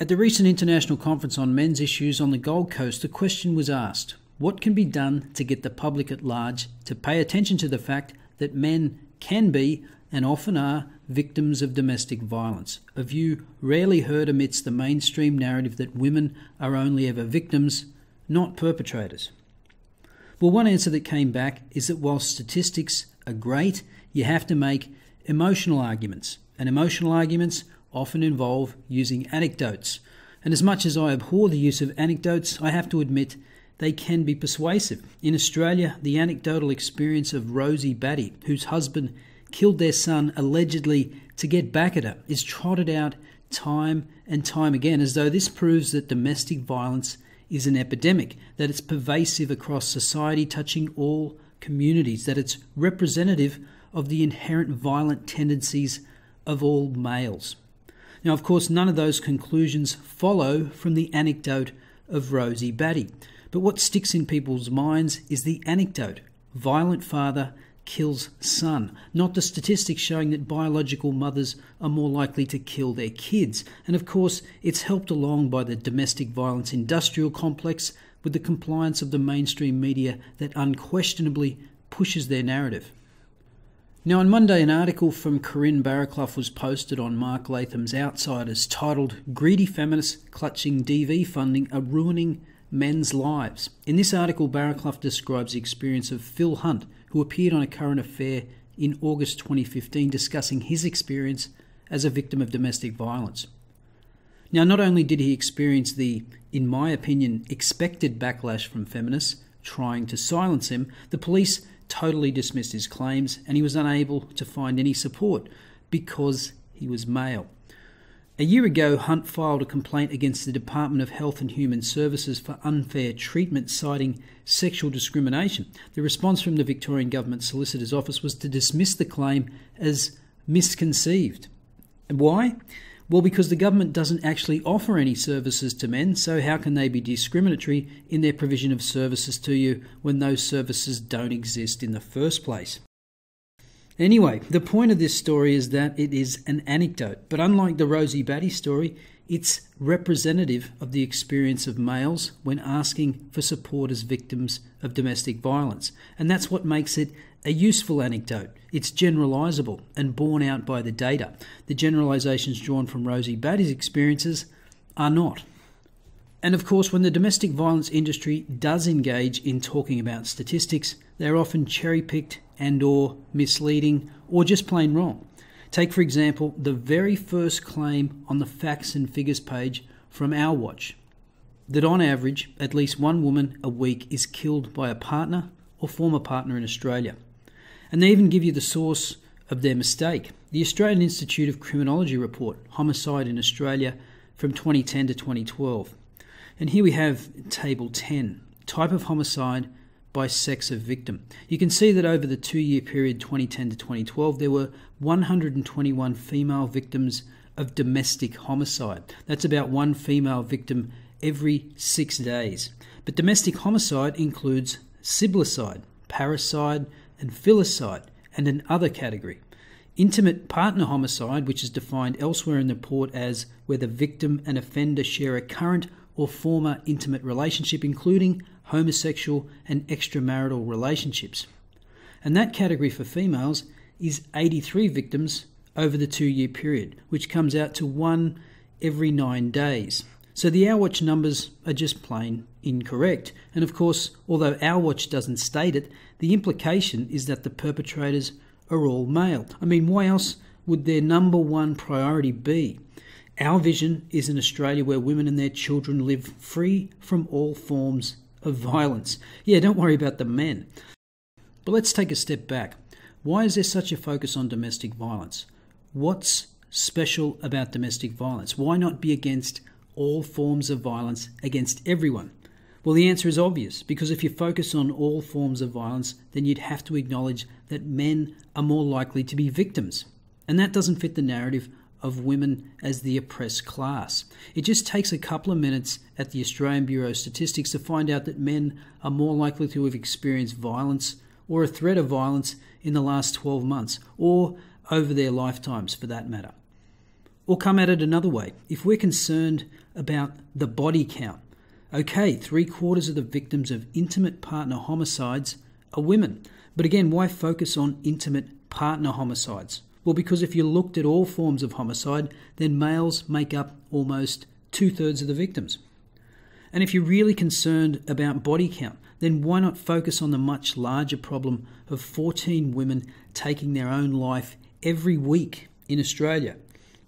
At the recent International Conference on Men's Issues on the Gold Coast, the question was asked, what can be done to get the public at large to pay attention to the fact that men can be, and often are, victims of domestic violence, a view rarely heard amidst the mainstream narrative that women are only ever victims, not perpetrators? Well, one answer that came back is that while statistics are great, you have to make emotional arguments, and emotional arguments often involve using anecdotes. And as much as I abhor the use of anecdotes, I have to admit they can be persuasive. In Australia, the anecdotal experience of Rosie Batty, whose husband killed their son allegedly to get back at her, is trotted out time and time again, as though this proves that domestic violence is an epidemic, that it's pervasive across society, touching all communities, that it's representative of the inherent violent tendencies of all males. Now, of course, none of those conclusions follow from the anecdote of Rosie Batty. But what sticks in people's minds is the anecdote. Violent father kills son, not the statistics showing that biological mothers are more likely to kill their kids. And of course, it's helped along by the domestic violence industrial complex with the compliance of the mainstream media that unquestionably pushes their narrative. Now, on Monday, an article from Corinne Barraclough was posted on Mark Latham's Outsiders titled "Greedy Feminists Clutching DV Funding Are Ruining Men's Lives." In this article, Barraclough describes the experience of Phil Hunt, who appeared on A Current Affair in August 2015, discussing his experience as a victim of domestic violence. Now, not only did he experience the, in my opinion, expected backlash from feminists trying to silence him, the police totally dismissed his claims, and he was unable to find any support because he was male. A year ago, Hunt filed a complaint against the Department of Health and Human Services for unfair treatment, citing sexual discrimination. The response from the Victorian Government Solicitor's Office was to dismiss the claim as misconceived. And why? Well, because the government doesn't actually offer any services to men, so how can they be discriminatory in their provision of services to you when those services don't exist in the first place? Anyway, the point of this story is that it is an anecdote, but unlike the Rosie Batty story, it's representative of the experience of males when asking for support as victims of domestic violence. And that's what makes it a useful anecdote. It's generalisable and borne out by the data. The generalisations drawn from Rosie Batty's experiences are not. And of course, when the domestic violence industry does engage in talking about statistics, they're often cherry-picked and or misleading or just plain wrong. Take, for example, the very first claim on the facts and figures page from Our Watch, that on average, at least one woman a week is killed by a partner or former partner in Australia. And they even give you the source of their mistake. The Australian Institute of Criminology report, Homicide in Australia from 2010 to 2012. And here we have Table 10, type of homicide by sex of victim. You can see that over the 2-year period 2010 to 2012, there were 121 female victims of domestic homicide. That's about one female victim every 6 days. But domestic homicide includes siblicide, parricide, and filicide, and an other category. Intimate partner homicide, which is defined elsewhere in the report as where the victim and offender share a current or former intimate relationship, including homosexual and extramarital relationships. And that category for females is 83 victims over the 2-year period, which comes out to one every 9 days. So the Our Watch numbers are just plain incorrect. And of course, although Our Watch doesn't state it, the implication is that the perpetrators are all male. I mean, why else would their number one priority be? Our vision is an Australia where women and their children live free from all forms of violence. Yeah, don't worry about the men. But let's take a step back. Why is there such a focus on domestic violence? What's special about domestic violence? Why not be against all forms of violence against everyone? Well, the answer is obvious, because if you focus on all forms of violence, then you'd have to acknowledge that men are more likely to be victims. And that doesn't fit the narrative of women as the oppressed class. It just takes a couple of minutes at the Australian Bureau of Statistics to find out that men are more likely to have experienced violence or a threat of violence in the last 12 months, or over their lifetimes for that matter. Or come at it another way. If we're concerned about the body count. Okay, 3/4 of the victims of intimate partner homicides are women. But again, why focus on intimate partner homicides? Well, because if you looked at all forms of homicide, then males make up almost 2/3 of the victims. And if you're really concerned about body count, then why not focus on the much larger problem of 14 women taking their own life every week in Australia?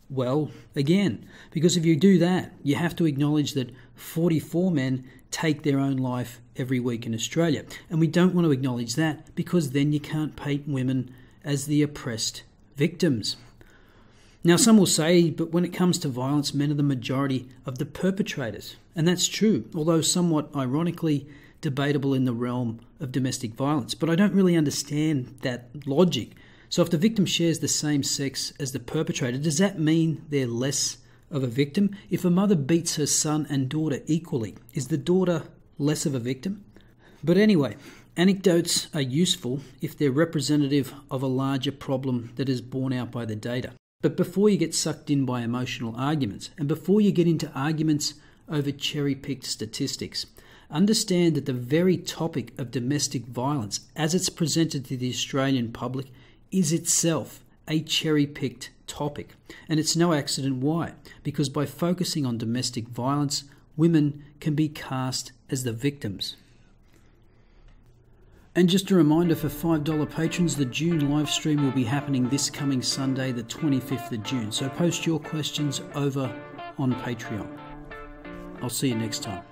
Well, again, because if you do that, you have to acknowledge that 44 men take their own life every week in Australia. And we don't want to acknowledge that because then you can't paint women as the oppressed victims. Now, some will say, but when it comes to violence, men are the majority of the perpetrators. And that's true, although somewhat ironically debatable in the realm of domestic violence. But I don't really understand that logic. So if the victim shares the same sex as the perpetrator, does that mean they're less of a victim? If a mother beats her son and daughter equally, is the daughter less of a victim? But anyway, anecdotes are useful if they're representative of a larger problem that is borne out by the data. But before you get sucked in by emotional arguments, and before you get into arguments over cherry-picked statistics, understand that the very topic of domestic violence, as it's presented to the Australian public, is itself a cherry-picked topic. And it's no accident why. Because by focusing on domestic violence, women can be cast as the victims. And just a reminder for $5 patrons, the June live stream will be happening this coming Sunday, the 25th of June. So post your questions over on Patreon. I'll see you next time.